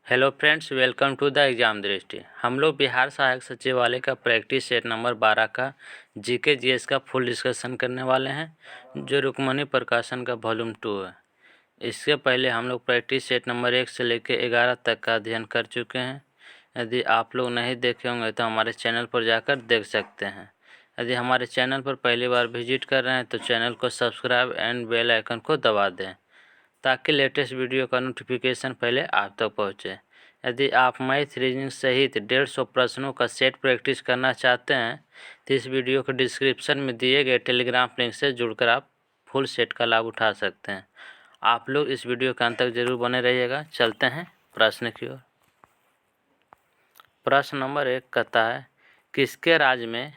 Hello friends, welcome to the exam Drishti. हम लोग बिहार सहायक सचिवालय का प्रैक्टिस सेट नंबर 12 का जीके जीएस का फुल डिस्कशन करने वाले हैं, जो रुक्मणी प्रकाशन का वॉल्यूम 2 है। इसके पहले हम लोग प्रैक्टिस सेट नंबर 1 से लेकर 11 तक का अध्ययन कर चुके हैं। यदि आप लोग नहीं देखे होंगे तो हमारे चैनल पर जाकर देख सकते हैं। यदि हमारे चैनल पर पहली बार विजिट कर रहे हैं तो चैनल को सब्सक्राइब एंड बेल आइकन को दबा दें, ताकि लेटेस्ट वीडियो का नोटिफिकेशन पहले आप तक पहुंचे। यदि आप मैथ रीजनिंग सहित 150 प्रश्नों का सेट प्रैक्टिस करना चाहते हैं तो इस वीडियो के डिस्क्रिप्शन में दिए गए टेलीग्राम लिंक से जुड़कर आप फुल सेट का लाभ उठा सकते हैं। आप लोग इस वीडियो के अंत तक जरूर बने रहिएगा। चलते हैं प्रश्न की ओर। प्रश्न नंबर 1 कहता है, किसके राज्य में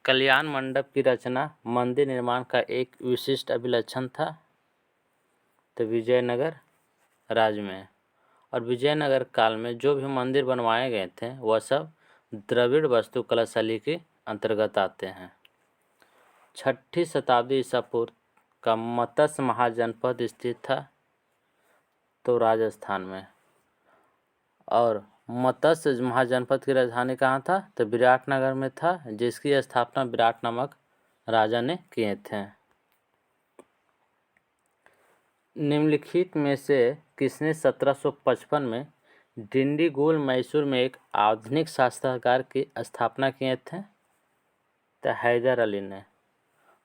कल्याण मंडप की रचना मंदिर निर्माण का एक विशिष्ट अभिलक्षण था? तो विजयनगर राज्य में। और विजयनगर काल में जो भी मंदिर बनवाए गए थे वह सब द्रविड़ वास्तुकला शैली के अंतर्गत आते हैं। 6ठी शताब्दी ईसा पूर्व का मत्स्य महाजनपद स्थित था तो राजस्थान में। और मत्स्य महाजनपद की राजधानी कहाँ था? तो विराटनगर में था, जिसकी स्थापना विराट नामक राजा ने किए थे। निम्नलिखित में से किसने 1755 में डिंडीगुल मैसूर में एक आधुनिक शासनागार की स्थापना किए थे? तो हैदर अली ने।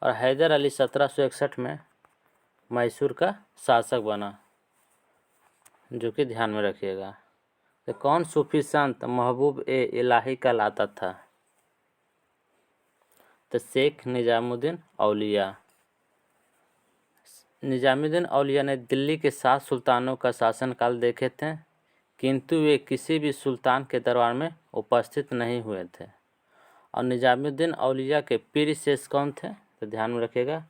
और हैदर अली 1761 में मैसूर का शासक बना, जो कि ध्यान में रखिएगा। तो कौन सूफी संत महबूब ए इलाही कहलाता था? तो शेख निजामुद्दीन औलिया। निजामुद्दीन औलिया ने दिल्ली के 7 सुल्तानों का शासनकाल देखे थे, किंतु वे किसी भी सुल्तान के दरबार में उपस्थित नहीं हुए थे। और निजामुद्दीन औलिया के पीर शेष कौन थे? तो ध्यान में रखिएगा,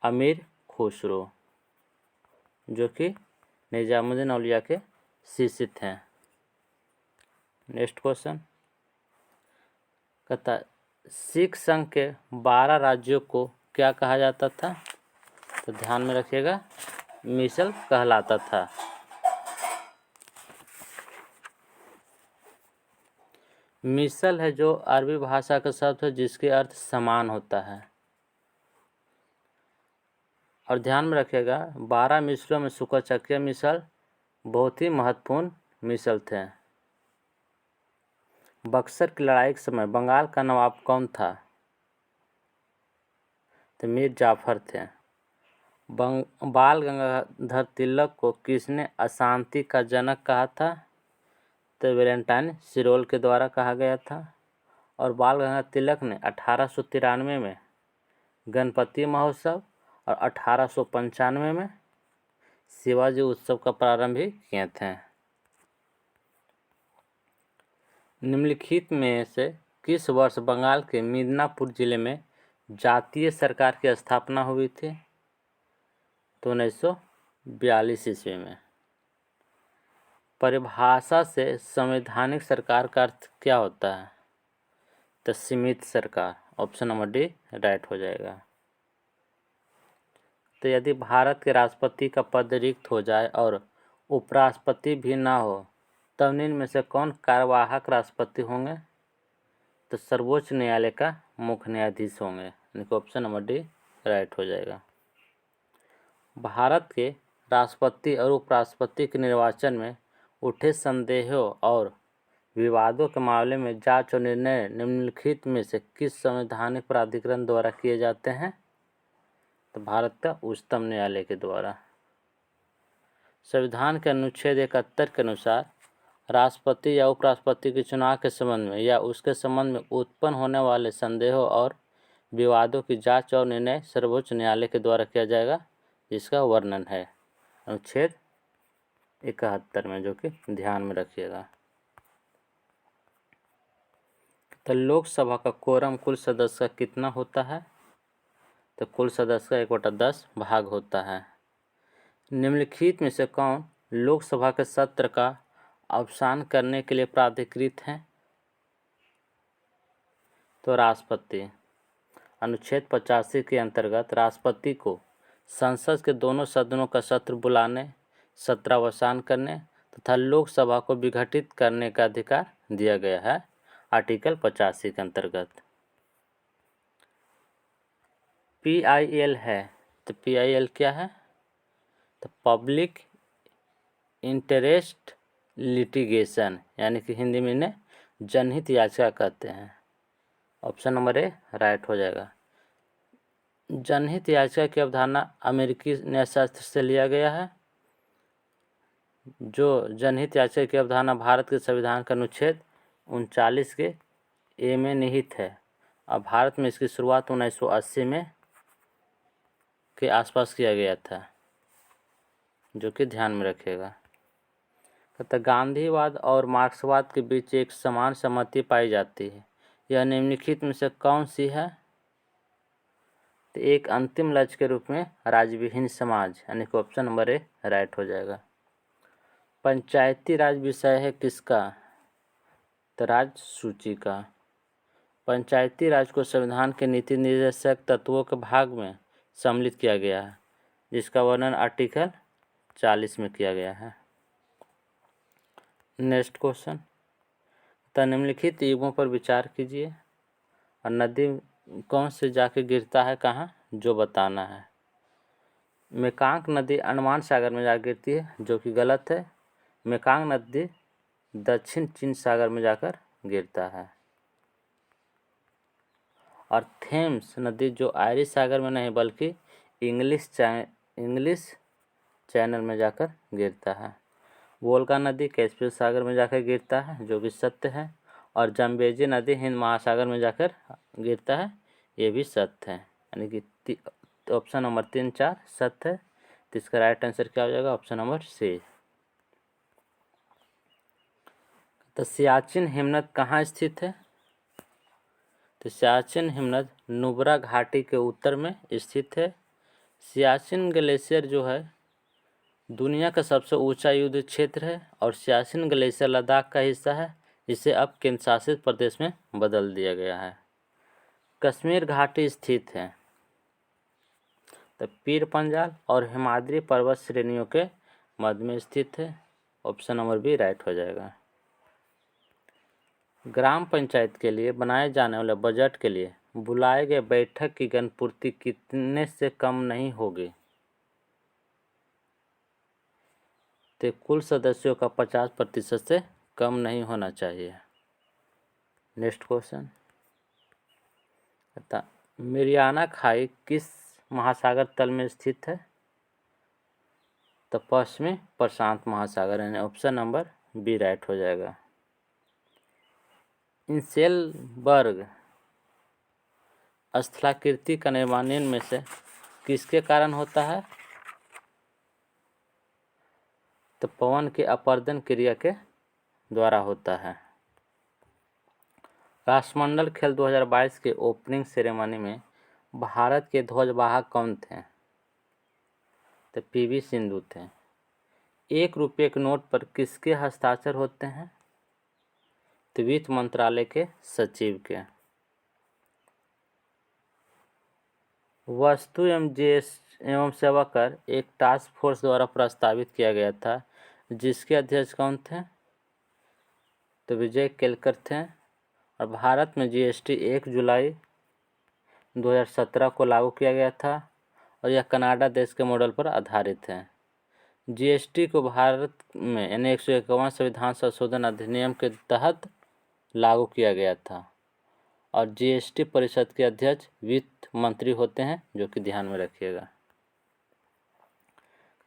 अमीर खुसरो, जो कि निजामुद्दीन औलिया के शिष्य थे। नेक्स्ट क्वेश्चन कहता, सिख संघ के 12 राज्यों को क्या कहा जाता था? तो ध्यान में रखिएगा, मिसल कहलाता था। मिसल है जो अरबी भाषा का शब्द है जिसके अर्थ समान होता है। और ध्यान में रखिएगा, 12 मिसलों में शुक्रचक्रीय मिसल बहुत ही महत्वपूर्ण मिसल थे। बक्सर की लड़ाई के समय बंगाल का नवाब कौन था? तो मीर जाफर थे। बाल गंगाधर तिलक को किसने अशांति का जनक कहा था? तो वैलेंटाइन सिरोल के द्वारा कहा गया था। और बाल गंगाधर तिलक ने 1893 में गणपति महोत्सव और 1895 में शिवाजी उत्सव का प्रारंभ भी किए थे। निम्नलिखित में से किस वर्ष बंगाल के मिदनापुर जिले में जातीय सरकार की स्थापना हुई थी? तो 1942 ईस्वी में। परिभाषा से संवैधानिक सरकार का अर्थ क्या होता है? तो सीमित सरकार। ऑप्शन नंबर डी राइट हो जाएगा। तो यदि भारत के राष्ट्रपति का पद रिक्त हो जाए और उपराष्ट्रपति भी ना हो, तब निम्न में से कौन कार्यवाहक राष्ट्रपति होंगे? तो सर्वोच्च न्यायालय का मुख्य न्यायाधीश होंगे। ऑप्शन नंबर डी राइट हो जाएगा। भारत के राष्ट्रपति और उपराष्ट्रपति के निर्वाचन में उठे संदेहों और विवादों के मामले में जांच और निर्णय निम्नलिखित में से किस संवैधानिक प्राधिकरण द्वारा किए जाते हैं? तो भारत का उच्चतम न्यायालय के द्वारा। संविधान के अनुच्छेद 71 के अनुसार राष्ट्रपति या उपराष्ट्रपति के चुनाव के संबंध में या उसके संबंध में उत्पन्न होने वाले संदेहों और विवादों की जांच और निर्णय सर्वोच्च न्यायालय के द्वारा किया जाएगा, जिसका वर्णन है अनुच्छेद 71 में, जो कि ध्यान में रखिएगा। तो लोकसभा का कोरम कुल सदस्य का कितना होता है? तो कुल सदस्य का 1/10 भाग होता है। निम्नलिखित में से कौन लोकसभा के सत्र का अवसान करने के लिए प्राधिकृत है? तो राष्ट्रपति। अनुच्छेद 85 के अंतर्गत राष्ट्रपति को संसद के दोनों सदनों का सत्र बुलाने, सत्रावसान करने तथा लोकसभा को विघटित करने का अधिकार दिया गया है आर्टिकल 85 के अंतर्गत। PIL है, तो PIL क्या है? तो पब्लिक इंटरेस्ट लिटिगेशन, यानी कि हिंदी में इन्हें जनहित याचिका कहते हैं। ऑप्शन नंबर ए राइट हो जाएगा। जनहित याचिका की अवधारणा अमेरिकी न्यायशास्त्र से लिया गया है। जो जनहित याचिका की अवधारणा भारत के संविधान का अनुच्छेद 39 के ए में निहित है। अब भारत में इसकी शुरुआत 1980 में के आसपास किया गया था, जो कि ध्यान में रखिएगा। तथा गांधीवाद और मार्क्सवाद के बीच एक समान सहमति पाई जाती है। यह निम्नलिखित में से कौन सी है? तो एक अंतिम लक्ष्य के रूप में राज्यविहीन समाज, यानी कि ऑप्शन नंबर ए राइट हो जाएगा। पंचायती राज विषय है किसका? तो राज सूची का। पंचायती राज को संविधान के नीति निर्देशक तत्वों के भाग में सम्मिलित किया गया है, जिसका वर्णन आर्टिकल 40 में किया गया है। नेक्स्ट क्वेश्चन, तो निम्नलिखित युगों पर विचार कीजिए और नदी कौन से जाके गिरता है कहाँ, जो बताना है। मेकांग नदी अंडमान सागर में जा गिरती है, जो कि गलत है। मेकांग नदी दक्षिण चीन सागर में जाकर गिरता है। और थेम्स नदी जो आयरिश सागर में नहीं बल्कि इंग्लिश चैनल में जाकर गिरता है। वोल्गा नदी कैस्पियन सागर में जाकर गिरता है, जो कि सत्य है। और जम्बेजी नदी हिंद महासागर में जाकर गिरता है, ये भी सत्य है। यानी कि ऑप्शन नंबर 3, 4 सत्य है। तो इसका राइट आंसर क्या हो जाएगा? Option number C. तो सियाचिन हिमनद कहाँ स्थित है? तो सियाचिन हिमनद नुब्रा घाटी के उत्तर में स्थित है। सियाचिन ग्लेशियर जो है दुनिया का सबसे ऊंचा युद्ध क्षेत्र है और सियाचिन ग्लेशियर लद्दाख का हिस्सा है, जिसे अब केंद्र शासित प्रदेश में बदल दिया गया है। कश्मीर घाटी स्थित है तो पीर पंजाल और हिमाद्री पर्वत श्रेणियों के मध्य में स्थित है। ऑप्शन नंबर बी राइट हो जाएगा। ग्राम पंचायत के लिए बनाए जाने वाले बजट के लिए बुलाए गए बैठक की गणपूर्ति कितने से कम नहीं होगी? तो कुल सदस्यों का 50% से कम नहीं होना चाहिए। नेक्स्ट क्वेश्चन, मेरियाना खाई किस महासागर तल में स्थित है? तो पश्चिमी प्रशांत महासागर, यानी ऑप्शन नंबर बी राइट हो जाएगा। इंसेलबर्ग स्थलाकृति का निर्माण निम्न में से किसके कारण होता है? तो पवन की अपरदन क्रिया के द्वारा होता है। राष्ट्रमंडल खेल 2022 के ओपनिंग सेरेमनी में भारत के ध्वजवाहक कौन थे? तो PV सिंधु थे। 1 रुपये के नोट पर किसके हस्ताक्षर होते हैं? तो वित्त मंत्रालय के सचिव के। वस्तु एवं सेवा कर एक टास्क फोर्स द्वारा प्रस्तावित किया गया था, जिसके अध्यक्ष कौन थे? तो विजय केलकर थे। और भारत में GST 1 जुलाई 2017 को लागू किया गया था और यह कनाडा देश के मॉडल पर आधारित है। GST को भारत में यानी 151 संविधान संशोधन अधिनियम के तहत लागू किया गया था और GST परिषद के अध्यक्ष वित्त मंत्री होते हैं, जो कि ध्यान में रखिएगा।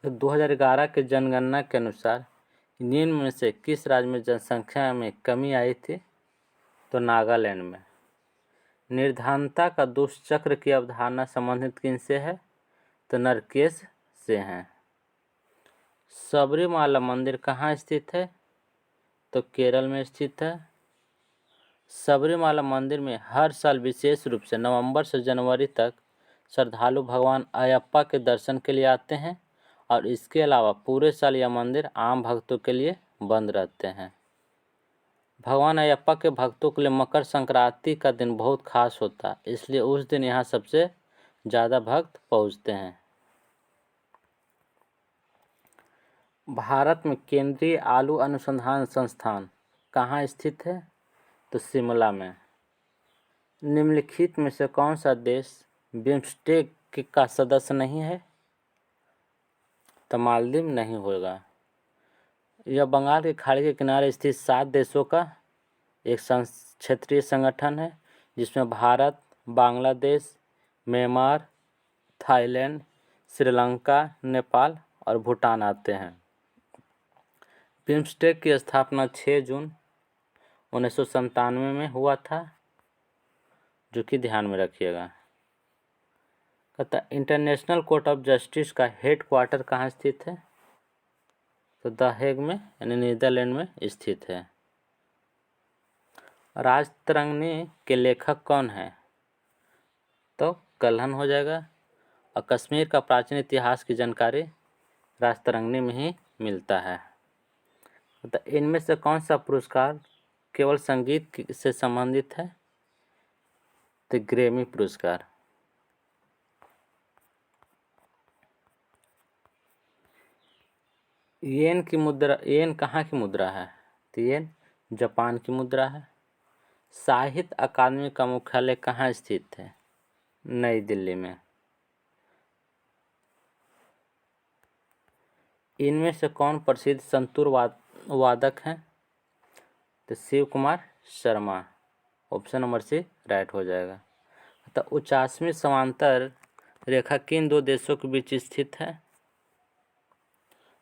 तो 2011 के जनगणना के अनुसार निम्न में से किस राज्य में जनसंख्या में कमी आई थी? तो नागालैंड में। निर्धनता का दुष्चक्र की अवधारणा संबंधित किनसे है? तो नरकेश से हैं। सबरीमाला मंदिर कहाँ स्थित है? तो केरल में स्थित है। सबरीमाला मंदिर में हर साल विशेष रूप से नवंबर से जनवरी तक श्रद्धालु भगवान अयप्पा के दर्शन के लिए आते हैं और इसके अलावा पूरे साल यह मंदिर आम भक्तों के लिए बंद रहते हैं। भगवान अयप्पा के भक्तों के लिए मकर संक्रांति का दिन बहुत खास होता है, इसलिए उस दिन यहाँ सबसे ज़्यादा भक्त पहुँचते हैं। भारत में केंद्रीय आलू अनुसंधान संस्थान कहाँ स्थित है? तो शिमला में। निम्नलिखित में से कौन सा देश बिम्स्टेक का सदस्य नहीं है? तो मालदीव नहीं होगा। यह बंगाल की खाड़ी के किनारे स्थित 7 देशों का एक क्षेत्रीय संगठन है जिसमें भारत, बांग्लादेश, म्यांमार, थाईलैंड, श्रीलंका, नेपाल और भूटान आते हैं। बिम्स्टेक की स्थापना 6 जून 1997 में हुआ था, जो कि ध्यान में रखिएगा। कहता इंटरनेशनल कोर्ट ऑफ जस्टिस का हेड क्वार्टर कहाँ स्थित है? तो द हेग में यानी नीदरलैंड में स्थित है। राजतरंगिणी के लेखक कौन है? तो कल्हण हो जाएगा। और कश्मीर का प्राचीन इतिहास की जानकारी राजतरंगिणी में ही मिलता है। तो इनमें से कौन सा पुरस्कार केवल संगीत से संबंधित है? तो ग्रैमी पुरस्कार। येन की मुद्रा, येन कहाँ की मुद्रा है? तो येन जापान की मुद्रा है। साहित्य अकादमी का मुख्यालय कहाँ स्थित है? नई दिल्ली में। इनमें से कौन प्रसिद्ध संतूर वादक हैं? तो Shiv Kumar Sharma. Option number C right हो जाएगा। तो 49वीं समांतर रेखा किन 2 देशों के बीच स्थित है?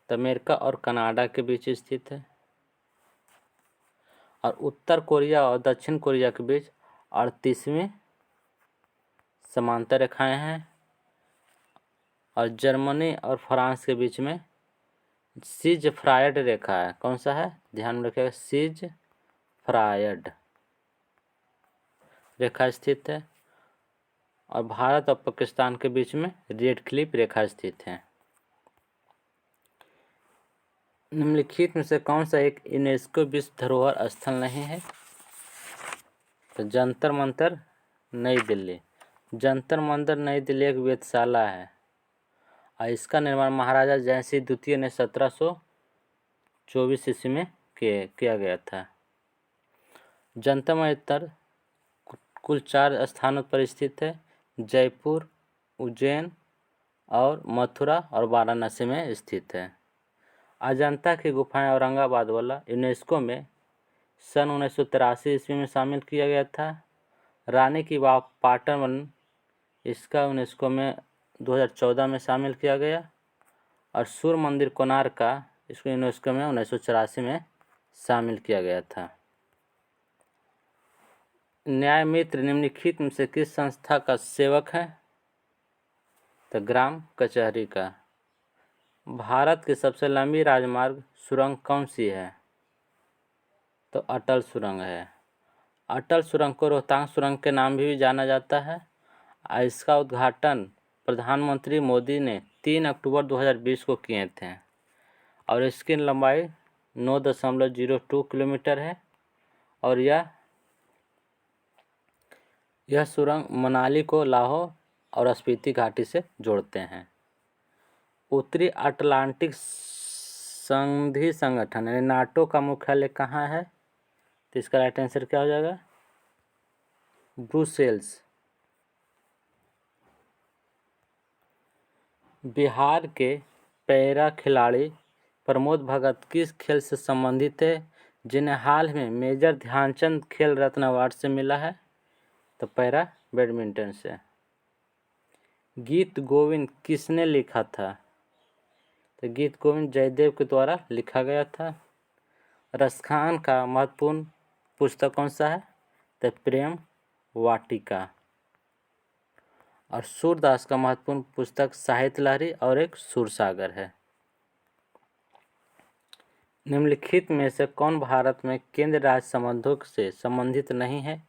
तो अमेरिका और कनाडा के बीच स्थित है। और उत्तर कोरिया और दक्षिण कोरिया के बीच 38वीं समांतर रेखाएं हैं। और जर्मनी और फ्रांस के बीच में सीज फ्रायड रेखा है। कौन सा है? ध्यान में रखिएगा, सीज फ्रायड रेखा स्थित है। और भारत और पाकिस्तान के बीच में रेड क्लिफ रेखा स्थित है। निम्नलिखित में से कौन सा एक यूनेस्को विश्व धरोहर स्थल नहीं है? तो जंतर मंतर नई दिल्ली। जंतर मंतर नई दिल्ली एक वेधशाला है और इसका निर्माण महाराजा जयसिंह द्वितीय ने 1724 ईस्वी में किया गया था। जंतर मंतर कुल 4 स्थानों पर स्थित है, जयपुर, उज्जैन और मथुरा और वाराणसी में स्थित है। अजंता की गुफाएं औरंगाबाद वाला यूनेस्को में सन 1983 ईस्वी में शामिल किया गया था। रानी की वाव पाटन इसका यूनेस्को में 2014 में शामिल किया गया। और सूर्य मंदिर कोणार्क का इसको यूनेस्को में 1984 में शामिल किया गया था। न्याय मित्र निम्नलिखित में से किस संस्था का सेवक है? तो ग्राम कचहरी का। भारत की सबसे लंबी राजमार्ग सुरंग कौन सी है? तो अटल सुरंग है। अटल सुरंग को रोहतांग सुरंग के नाम भी जाना जाता है। इसका उद्घाटन प्रधानमंत्री मोदी ने 3 अक्टूबर 2020 को किए थे और इसकी लंबाई 9.02 किलोमीटर है। और यह सुरंग मनाली को लाहौर और स्पीति घाटी से जोड़ते हैं। उत्तरी अटलांटिक संधि संगठन यानी नाटो का मुख्यालय कहाँ है? तो इसका राइट आंसर क्या हो जाएगा? ब्रुसेल्स। बिहार के पैरा खिलाड़ी प्रमोद भगत किस खेल से संबंधित है जिन्हें हाल में मेजर ध्यानचंद खेल रत्न अवार्ड से मिला है? तो पैरा बैडमिंटन से। गीत गोविंद किसने लिखा था? तो गीत गोविंद जयदेव के द्वारा लिखा गया था। रसखान का महत्वपूर्ण पुस्तक कौन सा है? तो प्रेम वाटिका। और सूरदास का महत्वपूर्ण पुस्तक साहित्य लहरी और एक सूरसागर है। निम्नलिखित में से कौन भारत में केंद्र राज्य संबंधों से संबंधित नहीं है?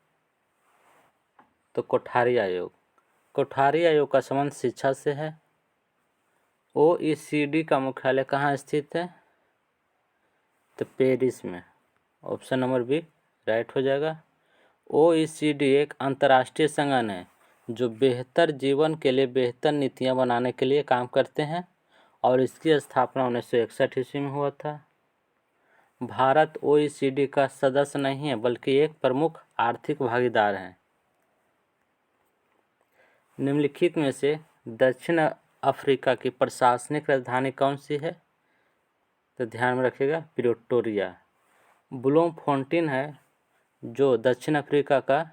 तो कोठारी आयोग। कोठारी आयोग का संबंध शिक्षा से है। OECD का मुख्यालय कहाँ स्थित है? तो पेरिस में। ऑप्शन नंबर बी राइट हो जाएगा। OECD एक अंतर्राष्ट्रीय संगठन है जो बेहतर जीवन के लिए बेहतर नीतियां बनाने के लिए काम करते हैं और इसकी स्थापना 1961 ईस्वी में हुआ था। भारत OECD का सदस्य नहीं है बल्कि एक प्रमुख आर्थिक भागीदार है। निम्नलिखित में से दक्षिण अफ्रीका की प्रशासनिक राजधानी कौन सी है? तो ध्यान में रखिएगा प्रिटोरिया। ब्लूमफोंटेन है जो दक्षिण अफ्रीका का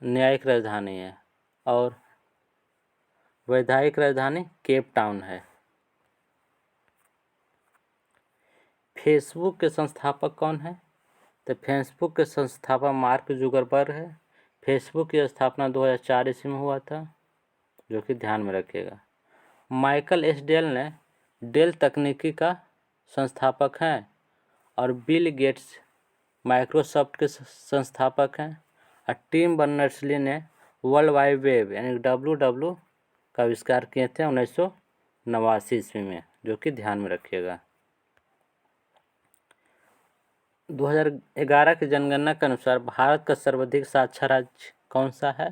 न्यायिक राजधानी है और वैधानिक राजधानी केप टाउन है। फेसबुक के संस्थापक कौन है? तो फेसबुक के संस्थापक मार्क जुकरबर्ग है। फेसबुक की स्थापना 2004 ईस्वी में हुआ था, जो कि ध्यान में रखिएगा। माइकल एस डेल ने डेल तकनीकी का संस्थापक हैं और बिल गेट्स माइक्रोसॉफ्ट के संस्थापक हैं और टिम बर्नर्स-ली ने वर्ल्ड वाइड वेब यानी WWW का आविष्कार किए थे 1989 ईस्वी में, जो कि ध्यान में रखिएगा। 2011 की जनगणना के अनुसार भारत का सर्वाधिक साक्षर राज्य कौन सा है?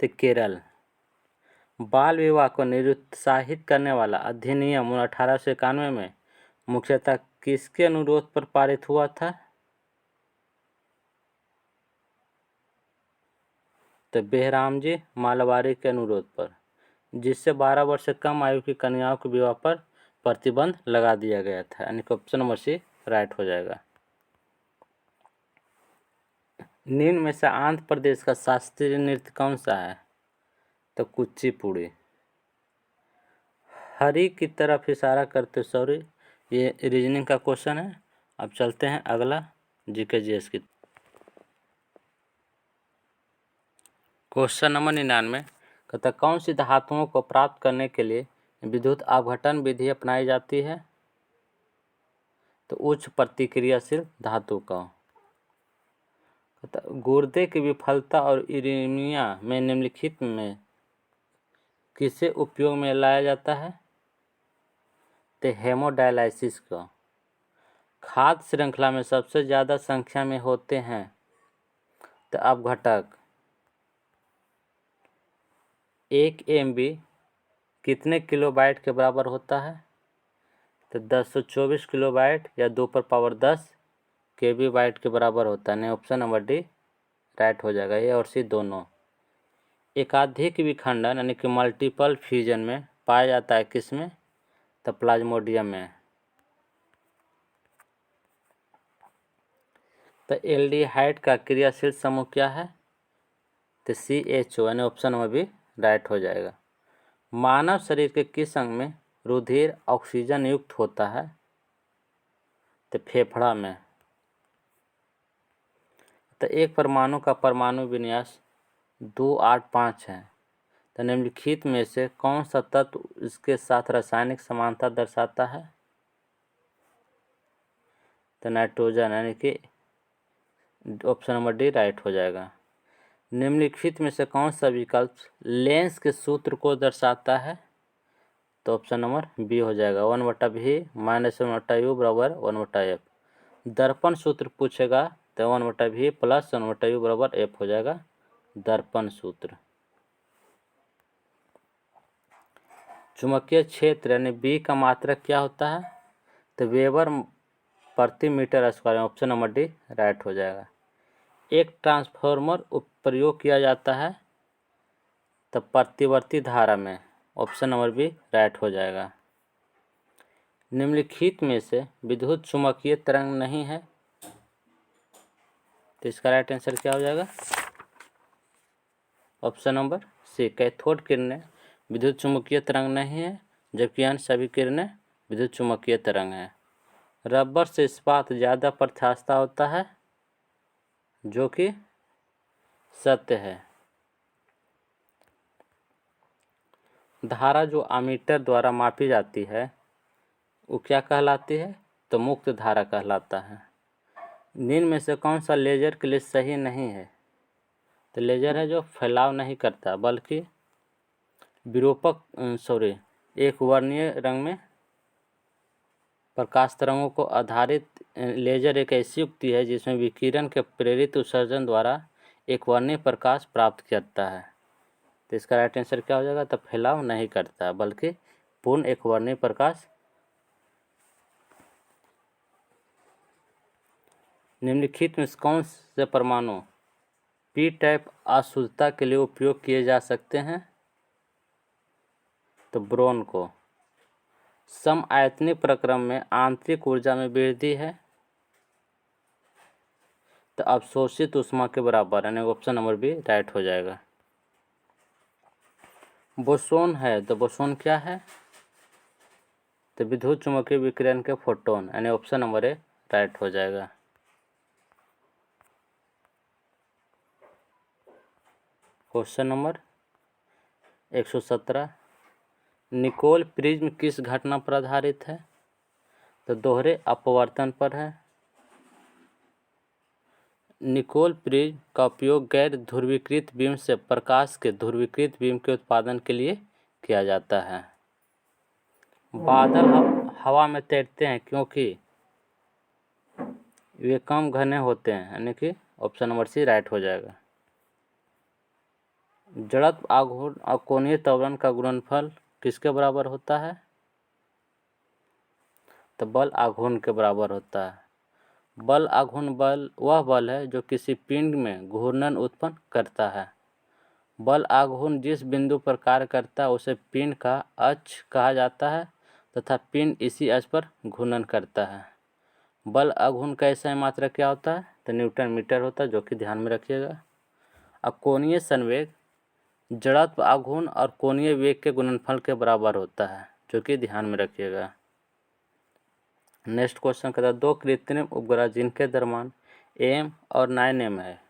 तो केरल। बाल विवाह को निरुत्साहित करने वाला अधिनियम 1891 में मुख्यतः किसके अनुरोध पर पारित हुआ था? तो बेहरामजी मालवारी के अनुरोध पर, जिससे 12 वर्ष से कम आयु की कन्याओं के विवाह पर प्रतिबंध लगा दिया गया था, यानी कि ऑप्शन नंबर सी राइट हो जाएगा। निम्न में से आंध्र प्रदेश का शास्त्रीय नृत्य कौन सा है? तो कुचिपुड़ी। हरी की तरफ इशारा करते, सॉरी ये रीजनिंग का क्वेश्चन है। अब चलते हैं अगला जीके जीएस की। क्वेश्चन नंबर 99 कहता कौन सी धातुओं को प्राप्त करने के लिए विद्युत अपघटन विधि अपनाई जाती है? तो उच्च प्रतिक्रियाशील धातु का। गुर्दे की विफलता और इरीमिया में निम्नलिखित में किसे उपयोग में लाया जाता है? तो हेमोडायलिसिस का। खाद्य श्रृंखला में सबसे ज़्यादा संख्या में होते हैं तो अपघटक। 1 MB कितने किलोबाइट के बराबर होता है? तो 1024 किलोबाइट या 2 × 10 KB के बराबर होता है। ऑप्शन नंबर डी राइट हो जाएगा, ए और सी दोनों। एकाधिक विखंडन यानी कि मल्टीपल फ्यूजन में पाया जाता है किस में? तो प्लाज्मोडियम में। तो एल्डिहाइड का क्रियाशील समूह क्या है? तो CHO, यानी ऑप्शन नंबर बी राइट हो जाएगा। मानव शरीर के किस अंग में रुधिर ऑक्सीजन युक्त होता है? तो फेफड़ा में। तो एक परमाणु का परमाणु विन्यास 285 है। तो निम्नलिखित में से कौन सा तत्व इसके साथ रासायनिक समानता दर्शाता है? तो नाइट्रोजन, यानी कि ऑप्शन नंबर डी राइट हो जाएगा। निम्नलिखित में से कौन सा विकल्प लेंस के सूत्र को दर्शाता है? तो ऑप्शन नंबर बी हो जाएगा, 1/v - 1/u = 1/f। दर्पण सूत्र पूछेगा तो 1/v + 1/u = f हो जाएगा दर्पण सूत्र। चुंबकीय क्षेत्र यानी बी का मात्रक क्या होता है? तो वेबर प्रति metre square, option number D right हो जाएगा। एक ट्रांसफार्मर प्रयोग किया जाता है तो प्रतिवर्ती धारा में, ऑप्शन नंबर बी राइट हो जाएगा। निम्नलिखित में से विद्युत चुम्बकीय तरंग नहीं है तो इसका राइट आंसर क्या हो जाएगा? ऑप्शन नंबर सी, कैथोड किरणें विद्युत चुम्बकीय तरंग नहीं है, जबकि अन्य सभी किरणें विद्युत चुम्बकीय तरंग है। रबर से इस्पात ज़्यादा प्रत्यास्थ होता है, जो कि सत्य है। धारा जो अमीटर द्वारा मापी जाती है वो क्या कहलाती है? तो मुक्त धारा कहलाता है। निम्न में से कौन सा लेजर के लिए सही नहीं है? तो लेजर है जो फैलाव नहीं करता बल्कि एक वर्णीय रंग में प्रकाश तरंगों को आधारित लेजर एक ऐसी युक्ति है जिसमें विकिरण के प्रेरित उत्सर्जन द्वारा एक वर्णीय प्रकाश प्राप्त करता है। तो इसका राइट आंसर क्या हो जाएगा? तो फैलाव नहीं करता बल्कि पूर्ण एकवर्णीय प्रकाश। निम्नलिखित में कौन से परमाणु पी टाइप अशुद्धता के लिए उपयोग किए जा सकते हैं? तो ब्रोन को। समआयतनीय प्रक्रम में आंतरिक ऊर्जा में वृद्धि है, तो अवशोषित ऊष्मा के बराबर, यानी ऑप्शन नंबर बी राइट हो जाएगा। बोसोन है, तो बोसोन क्या है? तो विद्युत चुम्बकीय विकिरण के फोटोन, यानी ऑप्शन नंबर ए राइट हो जाएगा। क्वेश्चन नंबर 117, निकोल प्रिज्म किस घटना पर आधारित है? तो दोहरे अपवर्तन पर है। निकोल प्रिज्म का उपयोग गैर ध्रुवीकृत बीम से प्रकाश के ध्रुवीकृत बीम के उत्पादन के लिए किया जाता है। बादल हवा में तैरते हैं क्योंकि वे कम घने होते हैं, यानी कि ऑप्शन नंबर सी राइट हो जाएगा। जड़त्व आघूर्ण और कोणीय त्वरण का गुणनफल किसके बराबर होता है? तो बल आघूर्ण के बराबर होता है। बल आघूर्ण बल वह बल है जो किसी पिंड में घूर्णन उत्पन्न करता है। बल आघूर्ण जिस बिंदु पर कार्य करता है उसे पिंड का अक्ष कहा जाता है तथा पिंड इसी अक्ष पर घूर्णन करता है। बल आघूर्ण का ऐसा मात्रा क्या होता है? तो न्यूटन मीटर होता है, जो कि ध्यान में रखिएगा। अब कोणीय संवेग जड़त्व आघूर्ण और कोणीय वेग के गुणनफल के बराबर होता है, जो कि ध्यान में रखिएगा। नेक्स्ट क्वेश्चन कहता है, दो कृत्रिम उपग्रह जिनके द्रव्यमान m और 9m है,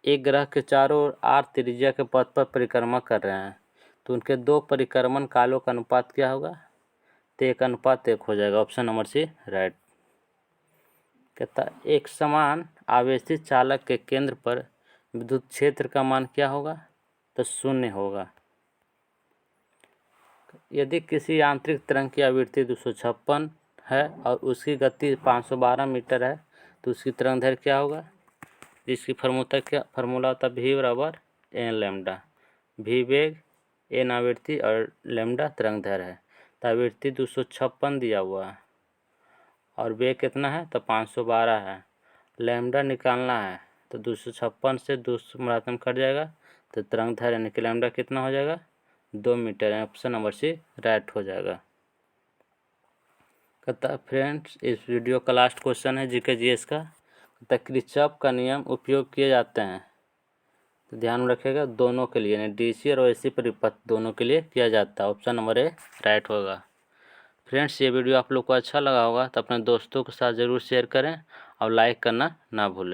एक ग्रह के चारों ओर r त्रिज्या के पथ पर परिक्रमा कर रहे हैं, तो उनके दो परिक्रमण कालों का अनुपात क्या होगा? तो 1:1 हो जाएगा, ऑप्शन नंबर सी राइट। कहता है, एक समान आवेशित चालक के केंद्र पर विद्युत क्षेत्र का मान क्या होगा? तो 0 होगा। यदि किसी यांत्रिक तरंग की आवृत्ति 256 है और उसकी गति 512 मीटर है, तो उसकी तरंग दैर्घ्य क्या होगा? इसकी फार्मूला होता है v बराबर एन लैम्डा। v वेग, एन आवृत्ति और लैम्डा तरंग दैर्घ्य है। तो आवृत्ति 256 दिया हुआ है और वेग कितना है? तो 512 है। लैम्डा निकालना है, तो 256 से 200 कट जाएगा, तो तरंग दैर्घ्य यानी कि लैम्डा कितना हो जाएगा? 2 मीटर है। ऑप्शन नंबर सी राइट हो जाएगा। कहता फ्रेंड्स, इस वीडियो का लास्ट क्वेश्चन है जीके जीएस का। कहता किरचॉफ का नियम उपयोग किए जाते हैं, तो ध्यान में रखिएगा दोनों के लिए, यानी डीसी और एसी परिपथ दोनों के लिए किया जाता है। ऑप्शन नंबर ए राइट होगा। फ्रेंड्स, ये वीडियो आप लोग को अच्छा लगा होगा तो अपने दोस्तों के साथ ज़रूर शेयर करें और लाइक करना ना भूलें।